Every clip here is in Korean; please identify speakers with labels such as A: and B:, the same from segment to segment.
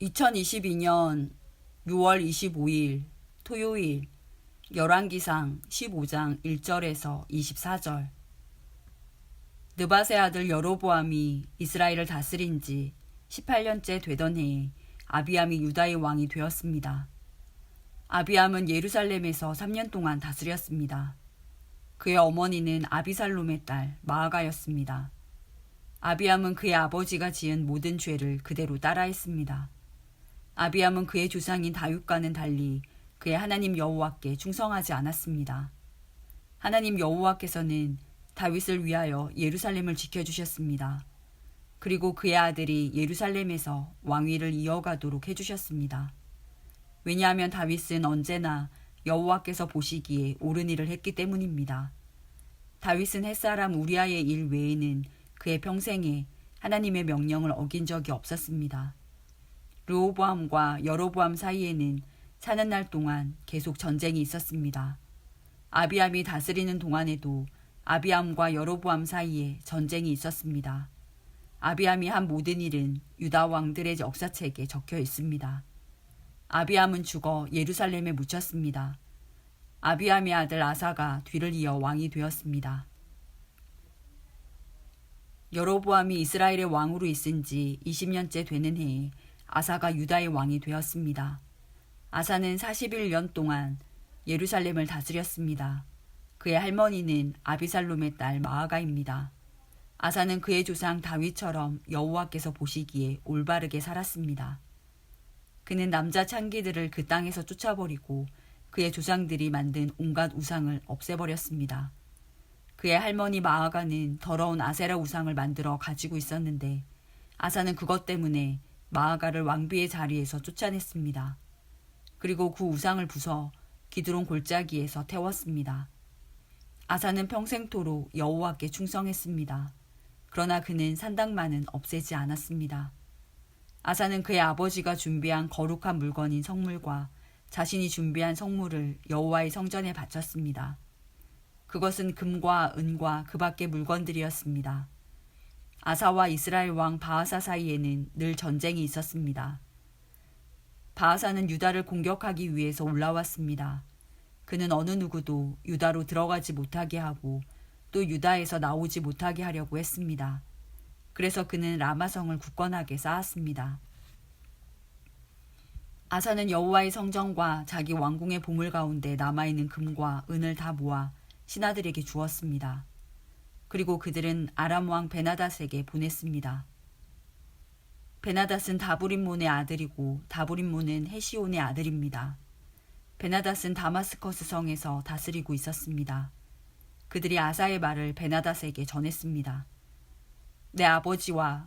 A: 2022년 6월 25일 토요일 열왕기상 15장 1절에서 24절. 느밧의 아들 여로보암이 이스라엘을 다스린 지 18년째 되던 해에 아비암이 유다의 왕이 되었습니다. 아비암은 예루살렘에서 3년 동안 다스렸습니다. 그의 어머니는 아비살롬의 딸 마아가였습니다. 아비암은 그의 아버지가 지은 모든 죄를 그대로 따라했습니다. 아비암은 그의 조상인 다윗과는 달리 그의 하나님 여호와께 충성하지 않았습니다. 하나님 여호와께서는 다윗을 위하여 예루살렘을 지켜주셨습니다. 그리고 그의 아들이 예루살렘에서 왕위를 이어가도록 해주셨습니다. 왜냐하면 다윗은 언제나 여호와께서 보시기에 옳은 일을 했기 때문입니다. 다윗은 햇사람 우리아의 일 외에는 그의 평생에 하나님의 명령을 어긴 적이 없었습니다. 르호보암과 여로보암 사이에는 사는 날 동안 계속 전쟁이 있었습니다. 아비암이 다스리는 동안에도 아비암과 여로보암 사이에 전쟁이 있었습니다. 아비암이 한 모든 일은 유다 왕들의 역사책에 적혀 있습니다. 아비암은 죽어 예루살렘에 묻혔습니다. 아비암의 아들 아사가 뒤를 이어 왕이 되었습니다. 여로보암이 이스라엘의 왕으로 있은 지 20년째 되는 해에 아사가 유다의 왕이 되었습니다. 아사는 41년 동안 예루살렘을 다스렸습니다. 그의 할머니는 아비살롬의 딸 마아가입니다. 아사는 그의 조상 다윗처럼 여호와께서 보시기에 올바르게 살았습니다. 그는 남자 창기들을 그 땅에서 쫓아버리고 그의 조상들이 만든 온갖 우상을 없애버렸습니다. 그의 할머니 마아가는 더러운 아세라 우상을 만들어 가지고 있었는데 아사는 그것 때문에 마아가를 왕비의 자리에서 쫓아냈습니다. 그리고 그 우상을 부숴 기드론 골짜기에서 태웠습니다. 아사는 평생토록 여호와께 충성했습니다. 그러나 그는 산당만은 없애지 않았습니다. 아사는 그의 아버지가 준비한 거룩한 물건인 성물과 자신이 준비한 성물을 여호와의 성전에 바쳤습니다. 그것은 금과 은과 그 밖의 물건들이었습니다. 아사와 이스라엘 왕 바하사 사이에는 늘 전쟁이 있었습니다. 바하사는 유다를 공격하기 위해서 올라왔습니다. 그는 어느 누구도 유다로 들어가지 못하게 하고 또 유다에서 나오지 못하게 하려고 했습니다. 그래서 그는 라마성을 굳건하게 쌓았습니다. 아사는 여호와의 성전과 자기 왕궁의 보물 가운데 남아있는 금과 은을 다 모아 신하들에게 주었습니다. 그리고 그들은 아람 왕 베나닷에게 보냈습니다. 베나닷은 다브림몬의 아들이고 다브림몬은 헤시온의 아들입니다. 베나닷은 다마스커스 성에서 다스리고 있었습니다. 그들이 아사의 말을 베나닷에게 전했습니다. 내 아버지와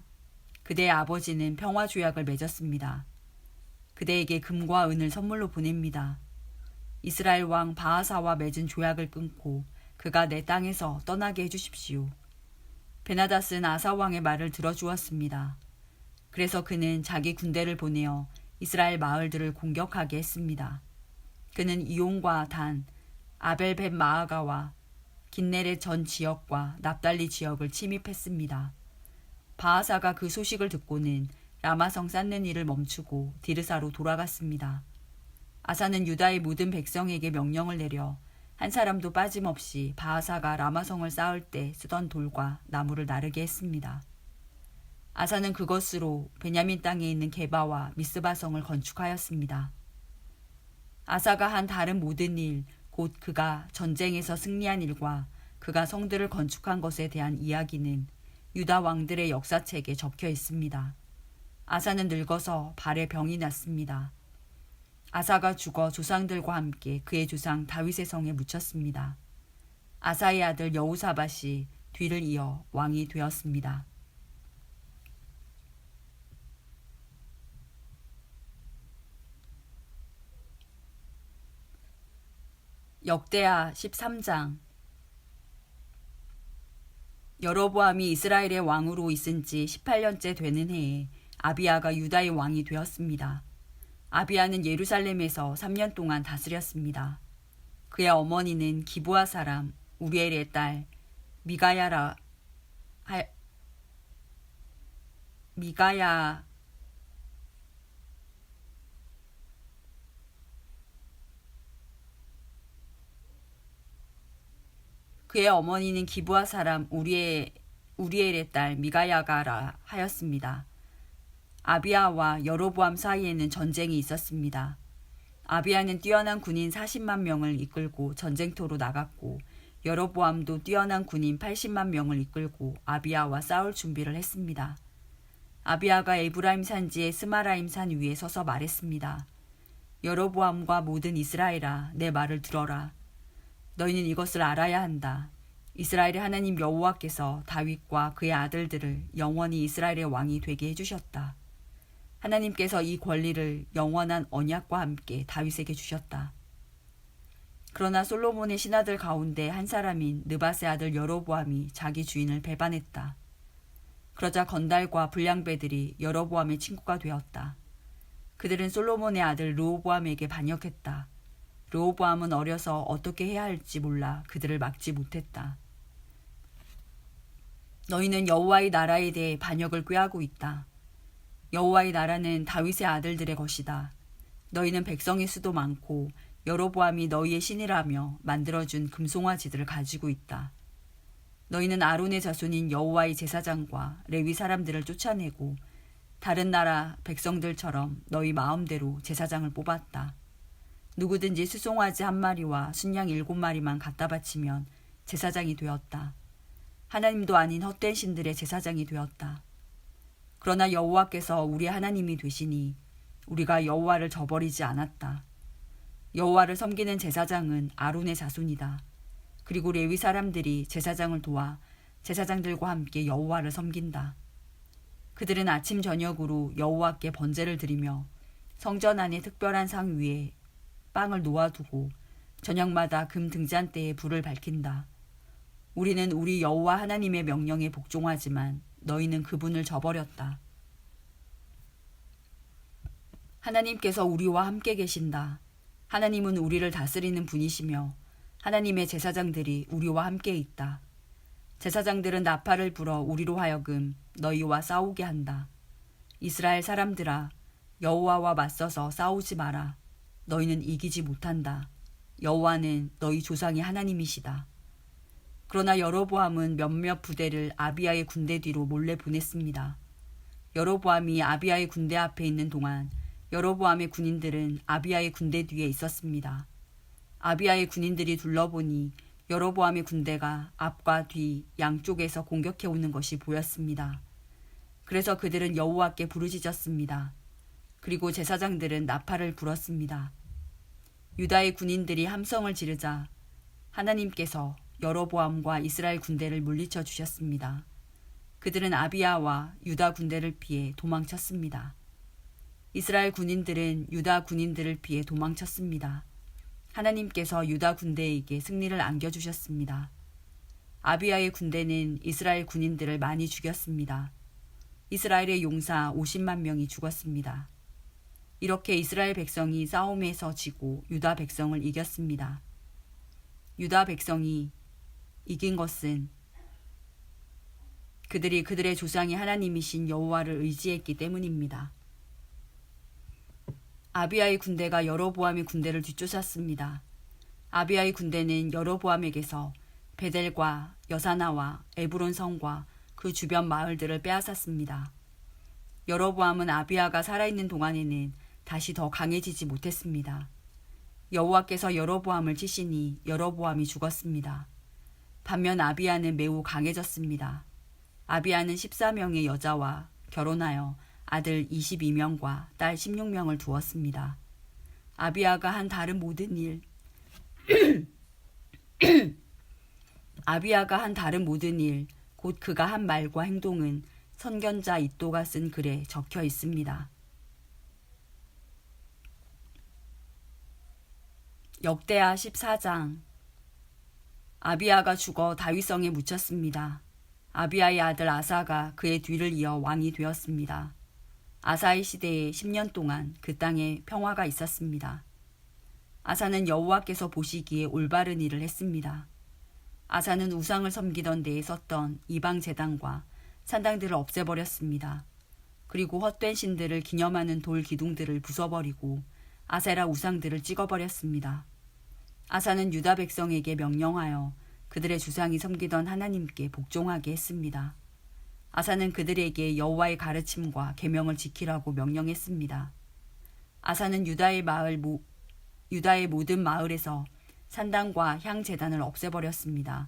A: 그대의 아버지는 평화 조약을 맺었습니다. 그대에게 금과 은을 선물로 보냅니다. 이스라엘 왕 바하사와 맺은 조약을 끊고 그가 내 땅에서 떠나게 해주십시오. 베나닷은 아사 왕의 말을 들어주었습니다. 그래서 그는 자기 군대를 보내어 이스라엘 마을들을 공격하게 했습니다. 그는 이온과 단, 아벨벳 마아가와 긴네렛 전 지역과 납달리 지역을 침입했습니다. 바하사가 그 소식을 듣고는 라마성 쌓는 일을 멈추고 디르사로 돌아갔습니다. 아사는 유다의 모든 백성에게 명령을 내려 한 사람도 빠짐없이 바하사가 라마성을 쌓을 때 쓰던 돌과 나무를 나르게 했습니다. 아사는 그것으로 베냐민 땅에 있는 게바와 미스바성을 건축하였습니다. 아사가 한 다른 모든 일, 곧 그가 전쟁에서 승리한 일과 그가 성들을 건축한 것에 대한 이야기는 유다 왕들의 역사책에 적혀 있습니다. 아사는 늙어서 발에 병이 났습니다. 아사가 죽어 조상들과 함께 그의 조상 다윗의 성에 묻혔습니다. 아사의 아들 여호사밧이 뒤를 이어 왕이 되었습니다. 역대하 13장. 여로보암이 이스라엘의 왕으로 있은 지 18년째 되는 해에 아비야가 유다의 왕이 되었습니다. 아비야는 예루살렘에서 3년 동안 다스렸습니다. 그의 어머니는 기브아 사람 우리엘의 딸 그의 어머니는 기브아 사람 우리엘의 딸 미가야가라 하였습니다. 아비야와 여로보암 사이에는 전쟁이 있었습니다. 아비야는 뛰어난 군인 40만 명을 이끌고 전쟁터로 나갔고 여로보암도 뛰어난 군인 80만 명을 이끌고 아비야와 싸울 준비를 했습니다. 아비야가 에브라임 산지의 스마라임 산 위에 서서 말했습니다. 여로보암과 모든 이스라엘아, 내 말을 들어라. 너희는 이것을 알아야 한다. 이스라엘의 하나님 여호와께서 다윗과 그의 아들들을 영원히 이스라엘의 왕이 되게 해주셨다. 하나님께서 이 권리를 영원한 언약과 함께 다윗에게 주셨다. 그러나 솔로몬의 신하들 가운데 한 사람인 느밧의 아들 여로보암이 자기 주인을 배반했다. 그러자 건달과 불량배들이 여로보암의 친구가 되었다. 그들은 솔로몬의 아들 르호보암에게 반역했다. 르호보암은 어려서 어떻게 해야 할지 몰라 그들을 막지 못했다. 너희는 여호와의 나라에 대해 반역을 꾀하고 있다. 여호와의 나라는 다윗의 아들들의 것이다. 너희는 백성의 수도 많고 여로보암이 너희의 신이라며 만들어준 금송아지들을 가지고 있다. 너희는 아론의 자손인 여호와의 제사장과 레위 사람들을 쫓아내고 다른 나라 백성들처럼 너희 마음대로 제사장을 뽑았다. 누구든지 수송아지 1마리와 순양 7마리만 갖다 바치면 제사장이 되었다. 하나님도 아닌 헛된 신들의 제사장이 되었다. 그러나 여호와께서 우리 하나님이 되시니 우리가 여호와를 저버리지 않았다. 여호와를 섬기는 제사장은 아론의 자손이다. 그리고 레위 사람들이 제사장을 도와 제사장들과 함께 여호와를 섬긴다. 그들은 아침 저녁으로 여호와께 번제를 드리며 성전 안의 특별한 상 위에 빵을 놓아두고 저녁마다 금 등잔대에 불을 밝힌다. 우리는 우리 여호와 하나님의 명령에 복종하지만 너희는 그분을 저버렸다. 하나님께서 우리와 함께 계신다. 하나님은 우리를 다스리는 분이시며 하나님의 제사장들이 우리와 함께 있다. 제사장들은 나팔을 불어 우리로 하여금 너희와 싸우게 한다. 이스라엘 사람들아, 여호와와 맞서서 싸우지 마라. 너희는 이기지 못한다. 여호와는 너희 조상의 하나님이시다. 그러나 여로보암은 몇몇 부대를 아비야의 군대 뒤로 몰래 보냈습니다. 여로보암이 아비야의 군대 앞에 있는 동안 여로보암의 군인들은 아비야의 군대 뒤에 있었습니다. 아비야의 군인들이 둘러보니 여로보암의 군대가 앞과 뒤 양쪽에서 공격해 오는 것이 보였습니다. 그래서 그들은 여호와께 부르짖었습니다. 그리고 제사장들은 나팔을 불었습니다. 유다의 군인들이 함성을 지르자 하나님께서 여로보암과 이스라엘 군대를 물리쳐 주셨습니다. 그들은 아비야와 유다 군대를 피해 도망쳤습니다. 이스라엘 군인들은 유다 군인들을 피해 도망쳤습니다. 하나님께서 유다 군대에게 승리를 안겨주셨습니다. 아비야의 군대는 이스라엘 군인들을 많이 죽였습니다. 이스라엘의 용사 50만 명이 죽었습니다. 이렇게 이스라엘 백성이 싸움에서 지고 유다 백성을 이겼습니다. 유다 백성이 이긴 것은 그들이 그들의 조상이 하나님이신 여호와를 의지했기 때문입니다. 아비야의 군대가 여로보암의 군대를 뒤쫓았습니다. 아비야의 군대는 여로보암에게서 베델과 여사나와 에브론 성과 그 주변 마을들을 빼앗았습니다. 여로보암은 아비야가 살아있는 동안에는 다시 더 강해지지 못했습니다. 여호와께서 여로보암을 치시니 여로보암이 죽었습니다. 반면 아비야는 매우 강해졌습니다. 아비야는 14명의 여자와 결혼하여 아들 22명과 딸 16명을 두었습니다. 아비야가 한 다른 모든 일 아비야가 한 다른 모든 일, 곧 그가 한 말과 행동은 선견자 이또가 쓴 글에 적혀 있습니다. 역대하 14장. 아비야가 죽어 다윗성에 묻혔습니다. 아비야의 아들 아사가 그의 뒤를 이어 왕이 되었습니다. 아사의 시대에 10년 동안 그 땅에 평화가 있었습니다. 아사는 여호와께서 보시기에 올바른 일을 했습니다. 아사는 우상을 섬기던 데에 썼던 이방 제단과 산당들을 없애버렸습니다. 그리고 헛된 신들을 기념하는 돌 기둥들을 부숴버리고 아세라 우상들을 찍어버렸습니다. 아사는 유다 백성에게 명령하여 그들의 주상이 섬기던 하나님께 복종하게 했습니다. 아사는 그들에게 여호와의 가르침과 계명을 지키라고 명령했습니다. 아사는 유다의 모든 마을에서 산당과 향 제단을 없애버렸습니다.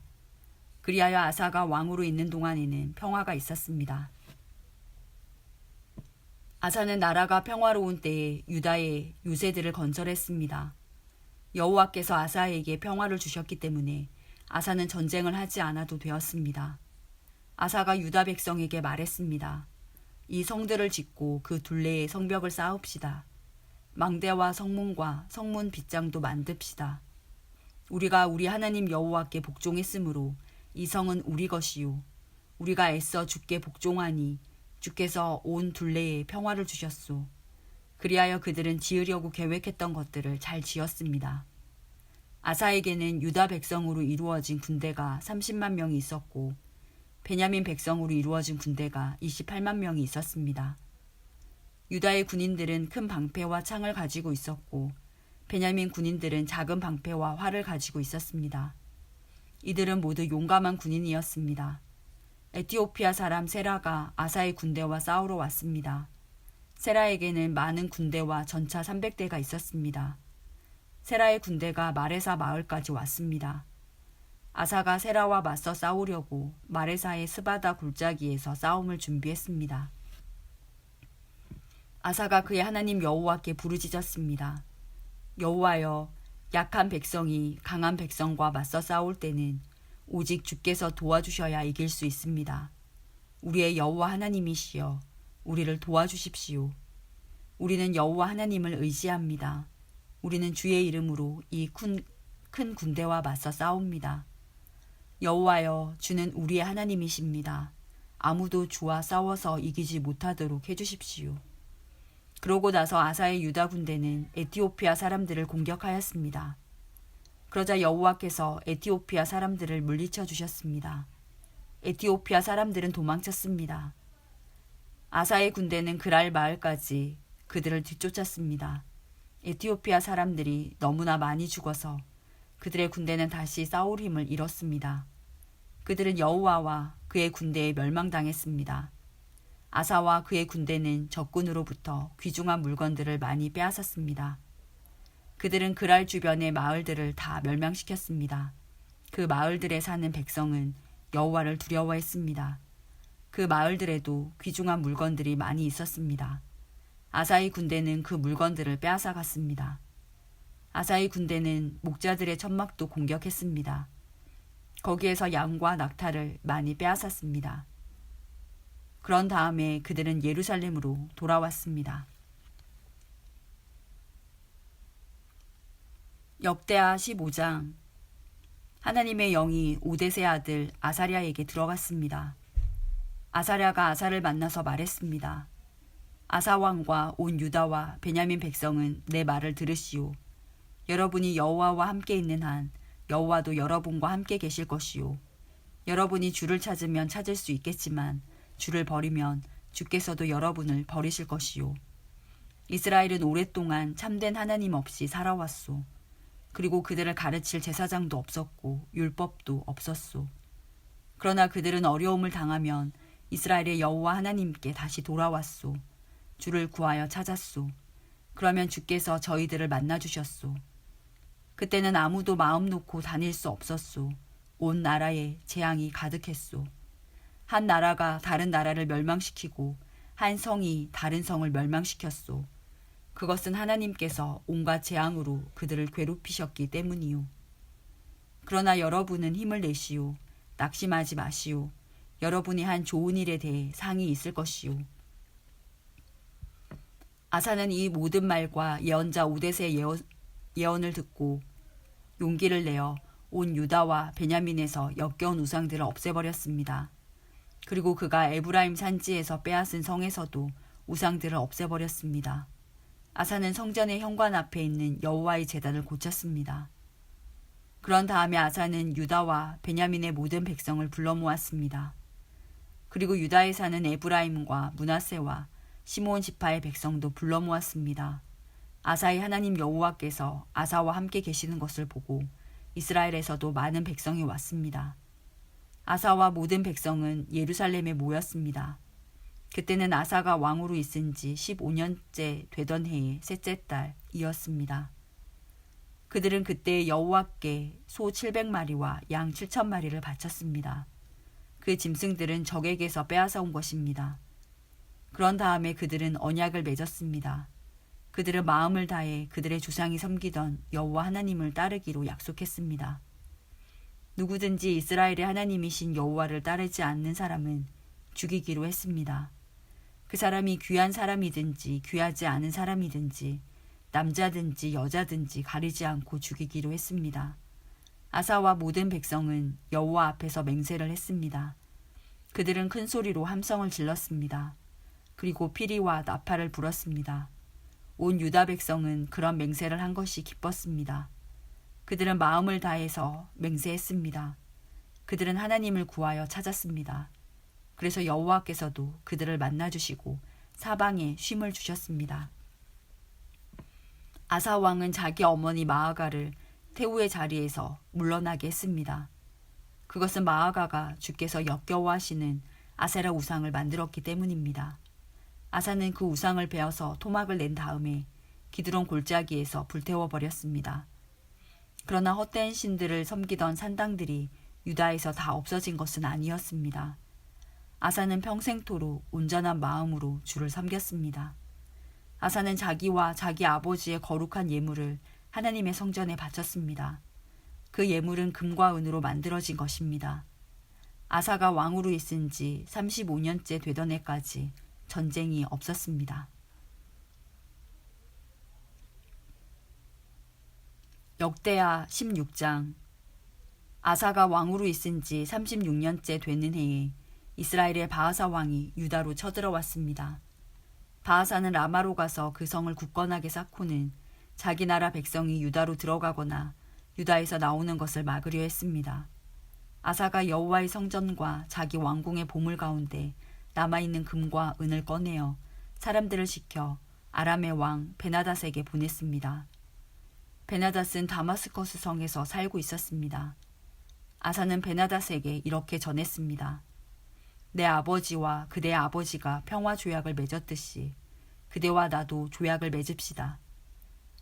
A: 그리하여 아사가 왕으로 있는 동안에는 평화가 있었습니다. 아사는 나라가 평화로운 때에 유다에 요새들을 건설했습니다. 여호와께서 아사에게 평화를 주셨기 때문에 아사는 전쟁을 하지 않아도 되었습니다. 아사가 유다 백성에게 말했습니다. 이 성들을 짓고 그 둘레에 성벽을 쌓읍시다. 망대와 성문과 성문 빗장도 만듭시다. 우리가 우리 하나님 여호와께 복종했으므로 이 성은 우리 것이요 우리가 애써 주께 복종하니 주께서 온 둘레에 평화를 주셨소. 그리하여 그들은 지으려고 계획했던 것들을 잘 지었습니다. 아사에게는 유다 백성으로 이루어진 군대가 30만 명이 있었고 베냐민 백성으로 이루어진 군대가 28만 명이 있었습니다. 유다의 군인들은 큰 방패와 창을 가지고 있었고 베냐민 군인들은 작은 방패와 활을 가지고 있었습니다. 이들은 모두 용감한 군인이었습니다. 에티오피아 사람 세라가 아사의 군대와 싸우러 왔습니다. 세라에게는 많은 군대와 전차 300대가 있었습니다. 세라의 군대가 마레사 마을까지 왔습니다. 아사가 세라와 맞서 싸우려고 마레사의 스바다 골짜기에서 싸움을 준비했습니다. 아사가 그의 하나님 여호와께 부르짖었습니다. 여호와여, 약한 백성이 강한 백성과 맞서 싸울 때는 오직 주께서 도와주셔야 이길 수 있습니다. 우리의 여호와 하나님이시여, 우리를 도와주십시오. 우리는 여호와 하나님을 의지합니다. 우리는 주의 이름으로 이 큰 군대와 맞서 싸웁니다. 여호와여, 주는 우리의 하나님이십니다. 아무도 주와 싸워서 이기지 못하도록 해주십시오. 그러고 나서 아사의 유다 군대는 에티오피아 사람들을 공격하였습니다. 그러자 여호와께서 에티오피아 사람들을 물리쳐 주셨습니다. 에티오피아 사람들은 도망쳤습니다. 아사의 군대는 그랄 마을까지 그들을 뒤쫓았습니다. 에티오피아 사람들이 너무나 많이 죽어서 그들의 군대는 다시 싸울 힘을 잃었습니다. 그들은 여호와와 그의 군대에 멸망당했습니다. 아사와 그의 군대는 적군으로부터 귀중한 물건들을 많이 빼앗았습니다. 그들은 그랄 주변의 마을들을 다 멸망시켰습니다. 그 마을들에 사는 백성은 여호와를 두려워했습니다. 그 마을들에도 귀중한 물건들이 많이 있었습니다. 아사의 군대는 그 물건들을 빼앗아갔습니다. 아사의 군대는 목자들의 천막도 공격했습니다. 거기에서 양과 낙타를 많이 빼앗았습니다. 그런 다음에 그들은 예루살렘으로 돌아왔습니다. 역대하 15장. 하나님의 영이 오데세의 아들 아사랴에게 들어갔습니다. 아사랴가 아사를 만나서 말했습니다. 아사 왕과 온 유다와 베냐민 백성은 내 말을 들으시오. 여러분이 여호와와 함께 있는 한 여호와도 여러분과 함께 계실 것이요. 여러분이 주를 찾으면 찾을 수 있겠지만 주를 버리면 주께서도 여러분을 버리실 것이요. 이스라엘은 오랫동안 참된 하나님 없이 살아왔소. 그리고 그들을 가르칠 제사장도 없었고 율법도 없었소. 그러나 그들은 어려움을 당하면 이스라엘의 여호와 하나님께 다시 돌아왔소. 주를 구하여 찾았소. 그러면 주께서 저희들을 만나주셨소. 그때는 아무도 마음 놓고 다닐 수 없었소. 온 나라에 재앙이 가득했소. 한 나라가 다른 나라를 멸망시키고 한 성이 다른 성을 멸망시켰소. 그것은 하나님께서 온갖 재앙으로 그들을 괴롭히셨기 때문이요. 그러나 여러분은 힘을 내시오. 낙심하지 마시오. 여러분이 한 좋은 일에 대해 상이 있을 것이오. 아사는 이 모든 말과 예언자 오데세의 예언을 듣고 용기를 내어 온 유다와 베냐민에서 역겨운 우상들을 없애버렸습니다. 그리고 그가 에브라임 산지에서 빼앗은 성에서도 우상들을 없애버렸습니다. 아사는 성전의 현관 앞에 있는 여호와의 제단을 고쳤습니다. 그런 다음에 아사는 유다와 베냐민의 모든 백성을 불러 모았습니다. 그리고 유다에 사는 에브라임과 므낫세와 시므온 지파의 백성도 불러 모았습니다. 아사의 하나님 여호와께서 아사와 함께 계시는 것을 보고 이스라엘에서도 많은 백성이 왔습니다. 아사와 모든 백성은 예루살렘에 모였습니다. 그때는 아사가 왕으로 있은 지 15년째 되던 해의 셋째 달이었습니다. 그들은 그때 여호와께 소 700마리와 양 7,000마리를 바쳤습니다. 그 짐승들은 적에게서 빼앗아 온 것입니다. 그런 다음에 그들은 언약을 맺었습니다. 그들은 마음을 다해 그들의 조상이 섬기던 여호와 하나님을 따르기로 약속했습니다. 누구든지 이스라엘의 하나님이신 여호와를 따르지 않는 사람은 죽이기로 했습니다. 그 사람이 귀한 사람이든지 귀하지 않은 사람이든지 남자든지 여자든지 가리지 않고 죽이기로 했습니다. 아사와 모든 백성은 여호와 앞에서 맹세를 했습니다. 그들은 큰 소리로 함성을 질렀습니다. 그리고 피리와 나팔을 불었습니다. 온 유다 백성은 그런 맹세를 한 것이 기뻤습니다. 그들은 마음을 다해서 맹세했습니다. 그들은 하나님을 구하여 찾았습니다. 그래서 여호와께서도 그들을 만나주시고 사방에 쉼을 주셨습니다. 아사 왕은 자기 어머니 마아가를 태우의 자리에서 물러나게 했습니다. 그것은 마아가가 주께서 역겨워하시는 아세라 우상을 만들었기 때문입니다. 아사는 그 우상을 베어서 토막을 낸 다음에 기드론 골짜기에서 불태워버렸습니다. 그러나 헛된 신들을 섬기던 산당들이 유다에서 다 없어진 것은 아니었습니다. 아사는 평생토록 온전한 마음으로 주를 섬겼습니다. 아사는 자기와 자기 아버지의 거룩한 예물을 하나님의 성전에 바쳤습니다. 그 예물은 금과 은으로 만들어진 것입니다. 아사가 왕으로 있은 지 35년째 되던 해까지 전쟁이 없었습니다. 역대하 16장. 아사가 왕으로 있은 지 36년째 되는 해에 이스라엘의 바하사 왕이 유다로 쳐들어왔습니다. 바하사는 라마로 가서 그 성을 굳건하게 쌓고는 자기 나라 백성이 유다로 들어가거나 유다에서 나오는 것을 막으려 했습니다. 아사가 여호와의 성전과 자기 왕궁의 보물 가운데 남아있는 금과 은을 꺼내어 사람들을 시켜 아람의 왕 베나닷에게 보냈습니다. 베나닷은 다마스커스 성에서 살고 있었습니다. 아사는 베나닷에게 이렇게 전했습니다. 내 아버지와 그대의 아버지가 평화 조약을 맺었듯이 그대와 나도 조약을 맺읍시다.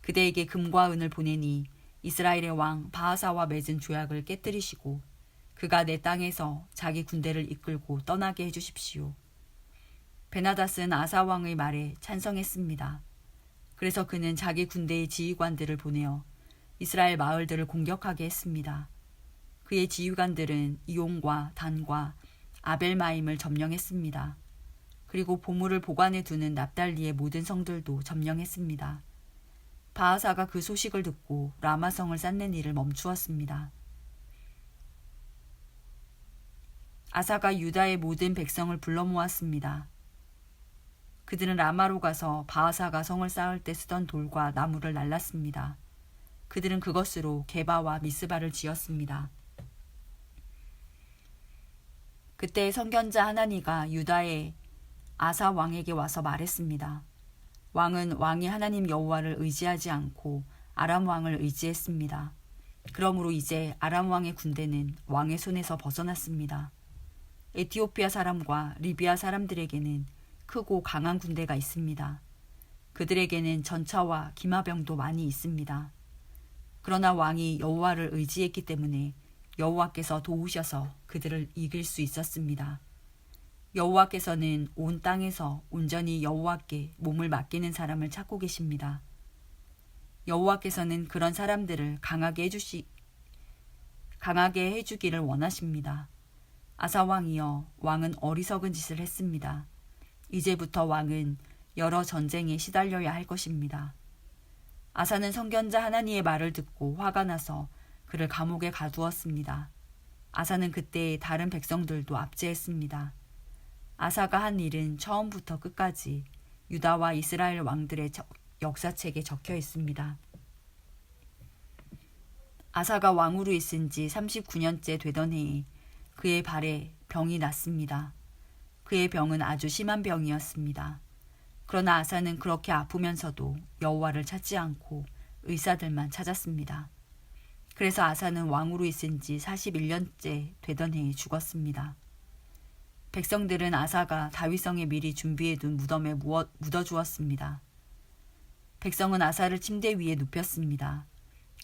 A: 그대에게 금과 은을 보내니 이스라엘의 왕 바하사와 맺은 조약을 깨뜨리시고 그가 내 땅에서 자기 군대를 이끌고 떠나게 해주십시오. 베나닷은 아사 왕의 말에 찬성했습니다. 그래서 그는 자기 군대의 지휘관들을 보내어 이스라엘 마을들을 공격하게 했습니다. 그의 지휘관들은 이온과 단과 아벨마임을 점령했습니다. 그리고 보물을 보관해 두는 납달리의 모든 성들도 점령했습니다. 바하사가 그 소식을 듣고 라마성을 쌓는 일을 멈추었습니다. 아사가 유다의 모든 백성을 불러 모았습니다. 그들은 라마로 가서 바하사가 성을 쌓을 때 쓰던 돌과 나무를 날랐습니다. 그들은 그것으로 게바와 미스바를 지었습니다. 그때 선견자 하나니가 유다의 아사 왕에게 와서 말했습니다. 왕은 왕이 하나님 여호와를 의지하지 않고 아람 왕을 의지했습니다. 그러므로 이제 아람 왕의 군대는 왕의 손에서 벗어났습니다. 에티오피아 사람과 리비아 사람들에게는 크고 강한 군대가 있습니다. 그들에게는 전차와 기마병도 많이 있습니다. 그러나 왕이 여호와를 의지했기 때문에 여호와께서 도우셔서 그들을 이길 수 있었습니다. 여호와께서는 온 땅에서 온전히 여호와께 몸을 맡기는 사람을 찾고 계십니다. 여호와께서는 그런 사람들을 강하게 해주기를 원하십니다. 아사 왕이여, 왕은 어리석은 짓을 했습니다. 이제부터 왕은 여러 전쟁에 시달려야 할 것입니다. 아사는 선견자 하나니의 말을 듣고 화가 나서 그를 감옥에 가두었습니다. 아사는 그때 다른 백성들도 압제했습니다. 아사가 한 일은 처음부터 끝까지 유다와 이스라엘 왕들의 역사책에 적혀 있습니다. 아사가 왕으로 있은 지 39년째 되던 해에 그의 발에 병이 났습니다. 그의 병은 아주 심한 병이었습니다. 그러나 아사는 그렇게 아프면서도 여호와를 찾지 않고 의사들만 찾았습니다. 그래서 아사는 왕으로 있은 지 41년째 되던 해에 죽었습니다. 백성들은 아사가 다윗성에 미리 준비해둔 무덤에 묻어주었습니다. 백성은 아사를 침대 위에 눕혔습니다.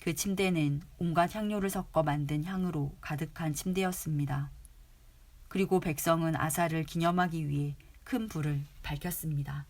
A: 그 침대는 온갖 향료를 섞어 만든 향으로 가득한 침대였습니다. 그리고 백성은 아사를 기념하기 위해 큰 불을 밝혔습니다.